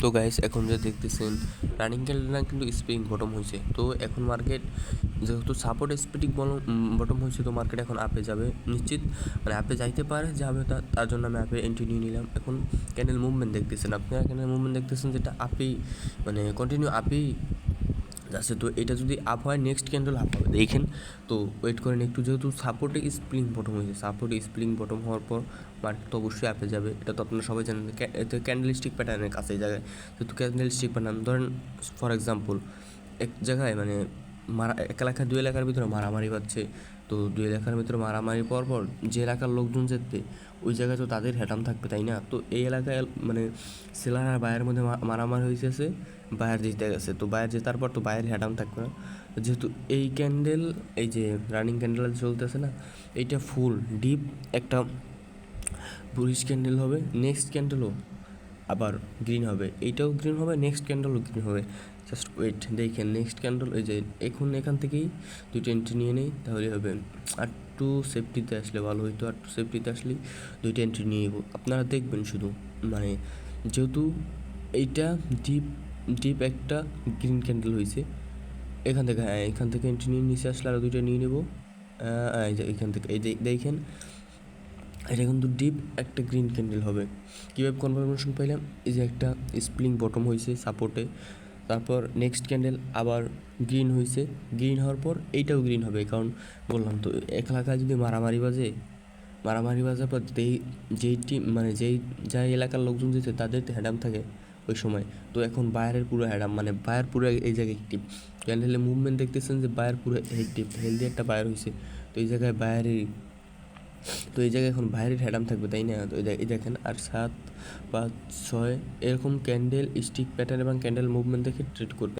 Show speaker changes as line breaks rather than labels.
তো গাইস এখন যে দেখতেছেন রানিং ক্যান্ডেল কিন্তু স্প্রিং বটম হয়েছে। তো এখন মার্কেট যেহেতু সাপোর্ট স্প্রিং বটম হয়েছে, তো মার্কেট এখন আপে যাবে নিশ্চিত, মানে আপে যাইতে পারে যাবে, তার জন্য আমি আপে এন্ট্রি নিয়ে নিলাম। এখন ক্যান্ডেল মুভমেন্ট দেখতেছেন, আপনারা ক্যান্ডেল মুভমেন্ট দেখতেছেন যেটা আপেই, মানে কন্টিনিউ আপেই যাচ্ছে। তো এটা যদি আপ হয় নেক্সট ক্যান্ডেল আপ হবে দেখেন। তো ওয়েট করেন একটু, যেহেতু সাপোর্টে স্প্রিং বটম হয়েছে, সাপোর্টে স্প্রিং বটম হওয়ার পর মার্কেট তো অবশ্যই আপে যাবে, এটা তো আপনারা সবাই জানেন। এতে ক্যান্ডেলস্টিক প্যাটার্নের কাছে জায়গায়, যেহেতু ক্যান্ডেলস্টিক প্যাটার্ন ধরেন ফর এক্সাম্পল এক জায়গায় মানে এক এলাকা দুই এলাকার ভিতরে মারামারি পাচ্ছে। তো দুই এলাকার ভিতরে মারামারি পর পর যে এলাকার লোকজন যেতে ওই জায়গায় তো তাদের হ্যাটাম থাকবে, তাই না? তো এই এলাকায় মানে সেলার আর বায়ের মধ্যে মারামারি হয়েছে, বায়ার জিতে গেছে। তো বায়ার জেতার পর তো বায়ের হ্যাটাম থাকবে না, যেহেতু এই ক্যান্ডেল, এই যে রানিং ক্যান্ডেল চলতেছে না, এইটা ফুল ডিপ একটা বুলিশ ক্যান্ডেল হবে। নেক্সট ক্যান্ডেলও আবার গ্রিন হবে, এইটাও গ্রিন হবে, নেক্সট ক্যান্ডেলও গ্রিন হবে। জাস্ট ওয়েট দেখেন নেক্সট ক্যান্ডেল, এই যে এখন এখান থেকেই দুইটা এন্ট্রি নিয়ে নেই তাহলে হবে। আর একটু সেফটিতে আসলে ভালো হইতো, আর একটু সেফটিতে আসলে দুইটা এন্ট্রি নিয়ে নেবো। আপনারা দেখবেন শুধু, মানে যেহেতু এইটা ডিপ ডিপ একটা গ্রিন ক্যান্ডেল হয়েছে, এখান থেকে এন্ট্রি নিয়ে নিচে আসলে আরও দুইটা নিয়ে নেবো। এই যে এখান থেকে এই দেখেন এটা কিন্তু ডিপ একটা গ্রিন ক্যান্ডেল হবে। কীভাবে কনফার্মেশন পাইলাম? এই যে একটা স্প্রিং বটম হয়েছে সাপোর্টে, তারপর নেক্সট ক্যান্ডেল আবার গ্রিন হয়েছে, গ্রিন হওয়ার পর এইটাও গ্রিন হবে, কারণ বললাম তো এক এলাকায় যদি মারামারি বাজার পর যেই টিম মানে যাই এলাকার লোকজন যেতে তাদের হ্যাডাম থাকে ওই সময়। তো এখন বায়ারের পুরো হ্যাডাম, মানে বায়ার পুরো এই জায়গায় অ্যাক্টিভ। ক্যান্ডেলে মুভমেন্ট দেখতেছেন যে বায়ার পুরো অ্যাক্টিভ, হেলদি একটা বায়ার হয়েছে। তো এই জায়গায় এখন বাইরের হ্যাডাম থাকবে, তাই না? তো এই দেখেন, আর 7, 5, 6 এরকম ক্যান্ডেল স্টিক প্যাটার্ন এবং ক্যান্ডেল মুভমেন্ট দেখে ট্রেড করবে।